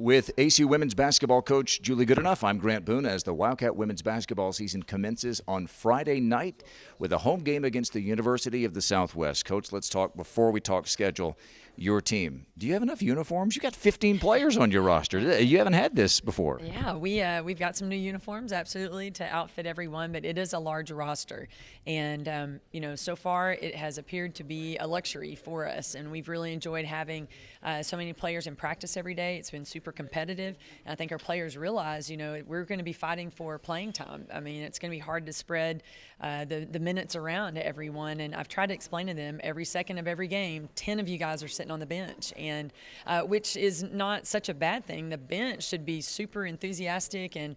With ACU women's basketball coach Julie Goodenough, I'm Grant Boone as the Wildcat women's basketball season commences on Friday night with a home game against the University of the Southwest. Coach, let's talk, before we talk schedule, your team. Do you have enough uniforms? You got 15 players on your roster. You haven't had this before. Yeah, we've got some new uniforms, absolutely, to outfit everyone, but it is a large roster. And, so far it has appeared to be a luxury for us, and we've really enjoyed having so many players in practice every day. It's been super competitive, and I think our players realize, we're going to be fighting for playing time. I mean, it's going to be hard to spread the minutes around to everyone, and I've tried to explain to them every second of every game, 10 of you guys are sitting on the bench, and which is not such a bad thing. The bench should be super enthusiastic and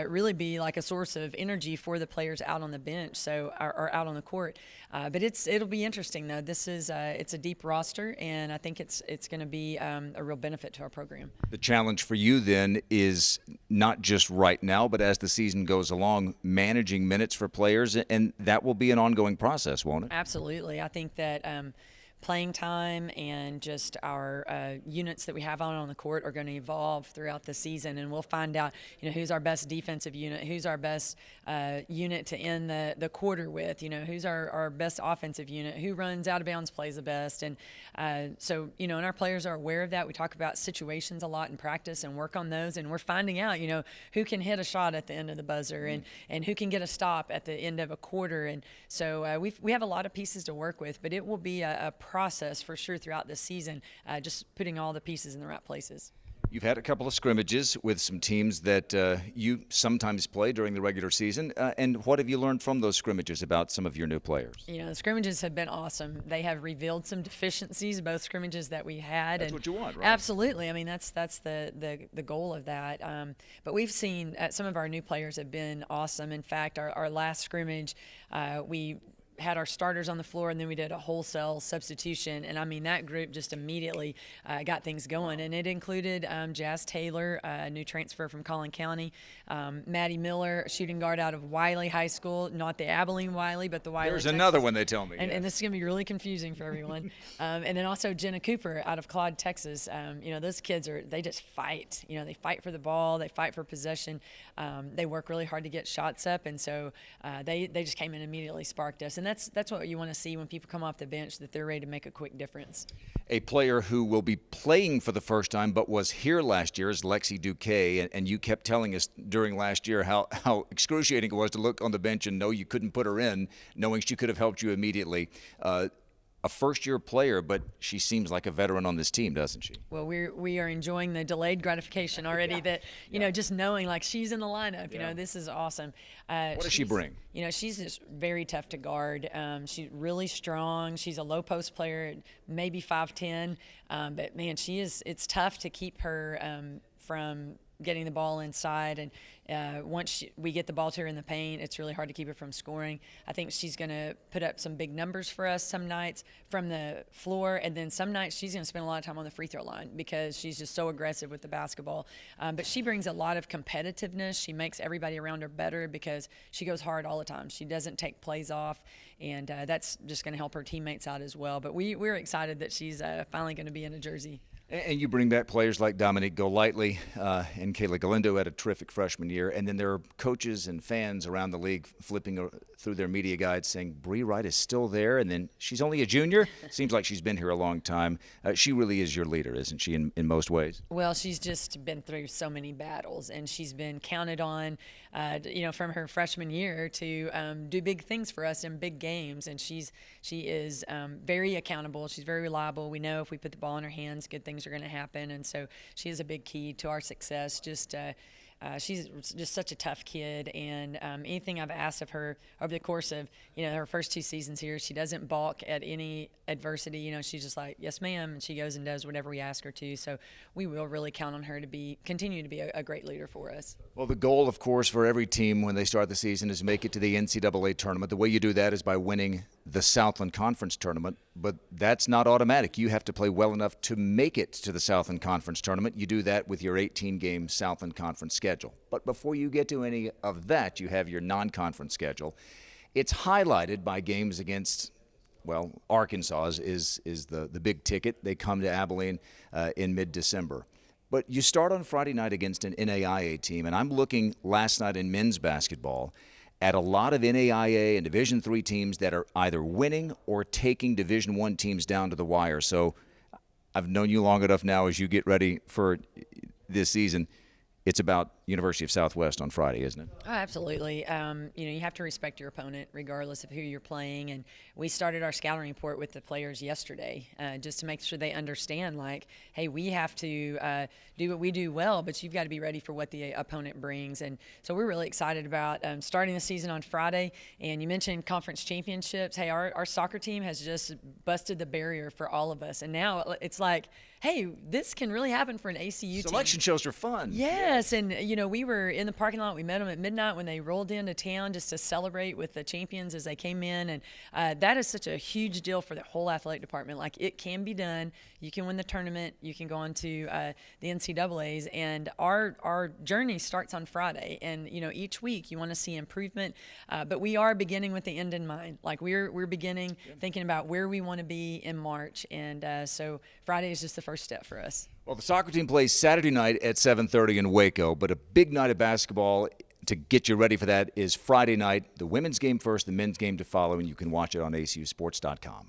really be like a source of energy for the players out on the bench, or out on the court. But it'll be interesting though. This is it's a deep roster, and I think it's going to be a real benefit to our program. The challenge for you then is not just right now, but as the season goes along, managing minutes for players, and that will be an ongoing process, won't it? Absolutely. I think that playing time and just our units that we have on the court are going to evolve throughout the season, and we'll find out who's our best defensive unit, who's our best unit to end the quarter with, who's our best offensive unit, who runs out of bounds plays the best. And so and our players are aware of that. We talk about situations a lot in practice and work on those, and we're finding out who can hit a shot at the end of the buzzer and who can get a stop at the end of a quarter. And so we have a lot of pieces to work with, but it will be a process for sure throughout the season, just putting all the pieces in the right places. You've had a couple of scrimmages with some teams that you sometimes play during the regular season, and what have you learned from those scrimmages about some of your new players? The scrimmages have been awesome. They have revealed some deficiencies, both scrimmages that we had. That's what you want, right? Absolutely. I mean, that's the goal of that. But we've seen some of our new players have been awesome. In fact, our last scrimmage, we had our starters on the floor, and then we did a wholesale substitution, and I mean that group just immediately got things going, and it included Jazz Taylor, a new transfer from Collin County, Maddie Miller, shooting guard out of Wiley High School, not the Abilene Wiley, but the Wiley. There's Texas. Another one they tell me. And this is going to be really confusing for everyone. And then also Jenna Cooper out of Claude, Texas. Those kids they just fight. They fight for the ball, they fight for possession, they work really hard to get shots up, and so they just came in and immediately sparked us. And that's what you want to see when people come off the bench, that they're ready to make a quick difference. A player who will be playing for the first time but was here last year is Lexi Duque, and you kept telling us during last year how excruciating it was to look on the bench and know you couldn't put her in, knowing she could have helped you immediately. A first-year player, but she seems like a veteran on this team, doesn't she? Well, we are enjoying the delayed gratification already. That just knowing like she's in the lineup. This is awesome. What does she bring? She's just very tough to guard. She's really strong. She's a low post player, maybe 5'10", but man, it's tough to keep her from getting the ball inside, and once we get the ball to her in the paint, it's really hard to keep her from scoring. I think she's going to put up some big numbers for us some nights from the floor, and then some nights she's going to spend a lot of time on the free throw line because she's just so aggressive with the basketball. But she brings a lot of competitiveness. She makes everybody around her better because she goes hard all the time. She doesn't take plays off, and that's just going to help her teammates out as well. But we're excited that she's finally going to be in a jersey. And you bring back players like Dominique Golightly and Kayla Galindo had a terrific freshman year. And then there are coaches and fans around the league flipping through their media guides saying Bri Wright is still there, and then she's only a junior. Seems like she's been here a long time. She really is your leader, isn't she, in most ways? Well, she's just been through so many battles, and she's been counted on, from her freshman year to do big things for us in big games. And she is very accountable. She's very reliable. We know if we put the ball in her hands, good things are going to happen, and so she is a big key to our success. She's just such a tough kid, and anything I've asked of her over the course of her first 2 seasons here, she doesn't balk at any adversity. She's just like, yes ma'am, and she goes and does whatever we ask her to. So we will really count on her to continue to be a great leader for us. Well, the goal, of course, for every team when they start the season is make it to the NCAA tournament. The way you do that is by winning the Southland Conference tournament, but that's not automatic. You have to play well enough to make it to the Southland Conference tournament. You do that with your 18-game Southland Conference schedule. But before you get to any of that, you have your non-conference schedule. It's highlighted by games against, Arkansas is the big ticket. They come to Abilene in mid-December. But you start on Friday night against an NAIA team, and I'm looking last night in men's basketball at a lot of NAIA and Division III teams that are either winning or taking Division I teams down to the wire. So I've known you long enough now as you get ready for this season. It's about University of Southwest on Friday, isn't it? Oh, absolutely. You have to respect your opponent regardless of who you're playing. And we started our scouting report with the players yesterday just to make sure they understand, like, hey, we have to do what we do well, but you've got to be ready for what the opponent brings. And so we're really excited about starting the season on Friday. And you mentioned conference championships. Hey, our soccer team has just busted the barrier for all of us. And now it's like, hey, this can really happen for an ACU team. Selection shows are fun. Yes, and we were in the parking lot. We met them at midnight when they rolled into town just to celebrate with the champions as they came in, and that is such a huge deal for the whole athletic department. Like, it can be done. You can win the tournament. You can go on to the NCAA's, and our journey starts on Friday. And each week you want to see improvement, but we are beginning with the end in mind. Like, we're beginning thinking about where we want to be in March, and so Friday is just the first step for us. Well, the soccer team plays Saturday night at 7:30 in Waco, but a big night of basketball to get you ready for that is Friday night. The women's game first, the men's game to follow, and you can watch it on acusports.com.